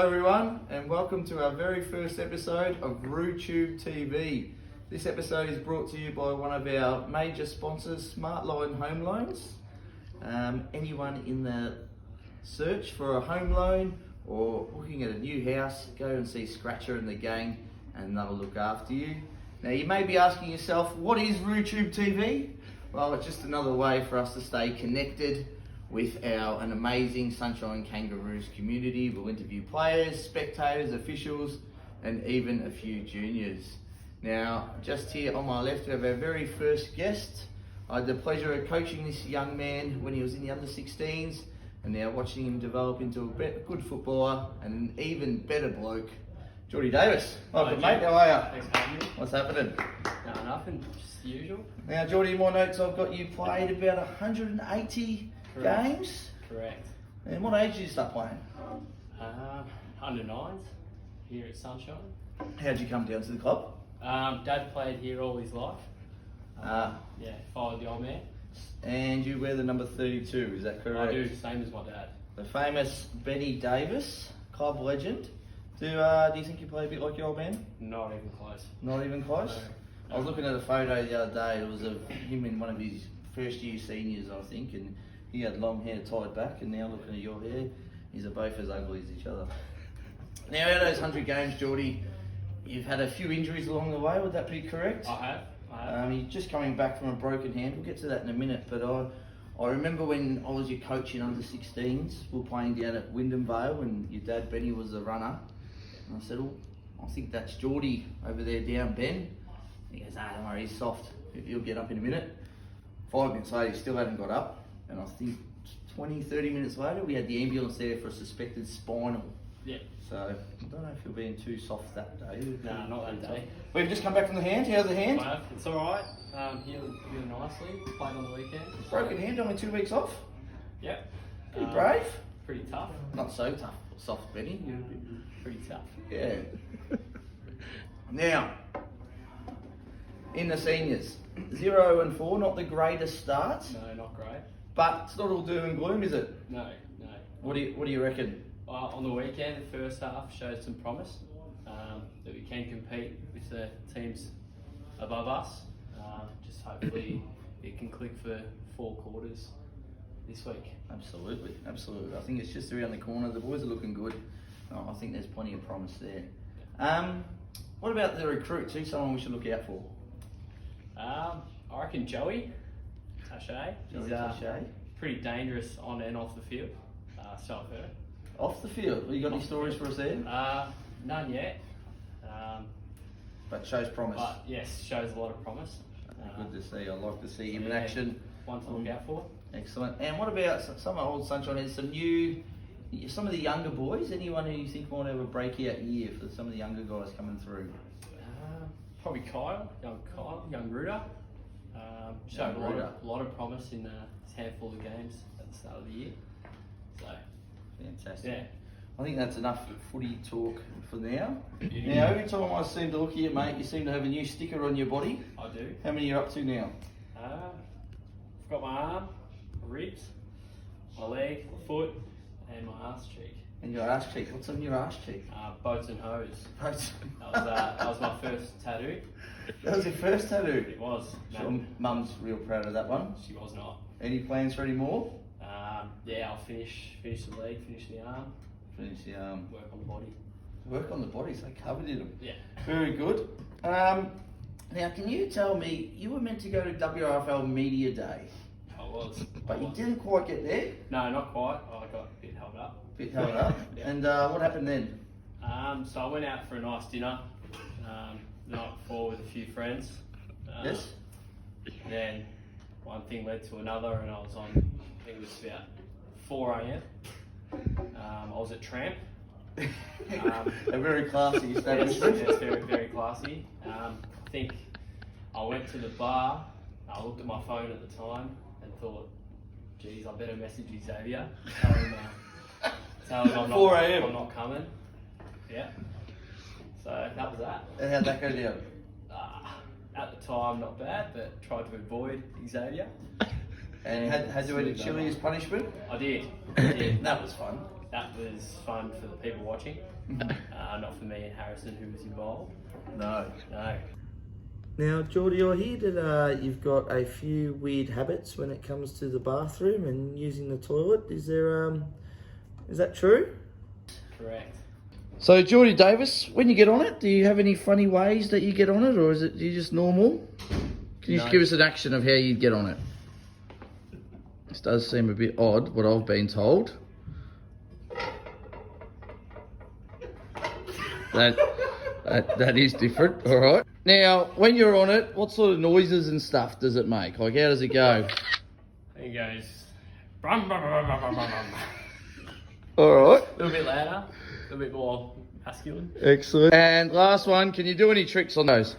Hello everyone, and welcome to our very first episode of RooTube TV. This episode is brought to you by one of our major sponsors, Smartline Home Loans. Anyone in the search for a home loan or looking at a new house, go and see Scratcher and the gang and they'll look after you. Now you may be asking yourself, what is RooTube TV? Well, it's just another way for us to stay connected with an amazing Sunshine Kangaroos community. We'll interview players, spectators, officials, and even a few juniors. Now, just here on my left, we have our very first guest. I had the pleasure of coaching this young man when he was in the under-16s, and now watching him develop into a good footballer and an even better bloke, Geordie Davis. Welcome, mate. How are you? Thanks for having me. What's happening? No, nothing. Just the usual. Now, Geordie, in my notes, I've got you played about 180 games. Correct. And what age did you start playing? Under 9s here at Sunshine. How'd you come down to the club? Dad played here all his life. Yeah, followed the old man. And you wear the number 32, is that correct? I do, same as my dad. The famous Benny Davis, club legend. Do you think you play a bit like your old man? Not even close. Not even close? No. I was looking at a photo the other day. It was of him in one of his first year seniors, I think, and he had long hair tied back, and now looking at your hair, he's both as ugly as each other. Now, out of those 100 games, Geordie, you've had a few injuries along the way, would that be correct? I have. You're just coming back from a broken hand. We'll get to that in a minute, but I remember when I was your coach in under-16s, we were playing down at Wyndham Vale, and your dad, Benny, was the runner. And I said, oh, I think that's Geordie over there down, Ben. He goes, don't worry, he's soft. He'll get up in a minute. 5 minutes later, he still hadn't got up. And I think 20, 30 minutes later, we had the ambulance there for a suspected spinal. Yeah. So, I don't know if you're being too soft that day. No, not that day. We've just come back from the hand. How's the hand? I have. It's alright. Healed nicely. Played on the weekend. Broken hand, only 2 weeks off. Yep. Pretty brave. Pretty tough. Not so tough. Soft, Benny. You're Pretty tough. Yeah. Now, in the seniors, 0 and 4, not the greatest start, No, not great. but it's not all doom and gloom, is it? No. What do you reckon? On the weekend, the first half showed some promise that we can compete with the teams above us. Just hopefully it can click for 4 quarters this week. Absolutely. I think it's just around the corner. The boys are looking good. I think there's plenty of promise there. What about the recruits? Who's someone we should look out for? I reckon Joey Taché. He's Taché. pretty dangerous on and off the field. So I've heard. Off the field, have you got any stories for us there? None yet. But shows promise. But yes, shows a lot of promise. Good to see. I like to see him in action. One to look out for. Excellent. And what about some old Sunshine has some of the younger boys? Anyone who you think might have a breakout year for some of the younger guys coming through? Probably Kyle, young Rooter. Showed a lot of promise in his handful of games at the start of the year. So, fantastic. Yeah. I think that's enough footy talk for now. Now, every time I seem to look here, mate, you seem to have a new sticker on your body. I do. How many are you up to now? I've got my arm, my ribs, my leg, my foot, and my arse cheek. And your arse cheek? What's on your arse cheek? Boats and hose. Boats. That was my first tattoo. That was your first tattoo? It was. Sure, Mum's real proud of that one. She was not. Any plans for any more? Yeah, I'll finish the leg, finish the arm. Finish the arm. Work on the body. Work on the body, so covered in them. Yeah. Very good. Now, can you tell me, you were meant to go to WRFL Media Day. I was. But you didn't quite get there? No, not quite. I got a bit held up. Yeah. And what happened then? So I went out for a nice dinner the night before with a few friends. Yes? Then one thing led to another, and I was on, I think it was about 4 a.m. I was at Tramp. A very classy establishment. Yes, very, very classy. I think I went to the bar, I looked at my phone at the time and thought, geez, I better message Xavier. Tell him I'm 4 a.m. I'm not coming. Yeah. So that was that. And how'd that go down? At the time, not bad, but tried to avoid Xavier. And had to eat a chili as punishment? I did. That was fun. that was fun for the people watching, not for me and Harrison, who was involved. No. No. Now, Geordie, I hear that you've got a few weird habits when it comes to the bathroom and using the toilet. Is that true? Correct. So, Geordie Davis, when you get on it, do you have any funny ways that you get on it, or is it you just normal? Can you just give us an action of how you'd get on it? This does seem a bit odd, what I've been told. That is different, all right. Now, when you're on it, what sort of noises and stuff does it make? Like, how does it go? It goes... Brum, brum, brum, brum, brum, brum. All right. A little bit louder, a little bit more masculine. Excellent. And last one, can you do any tricks on those?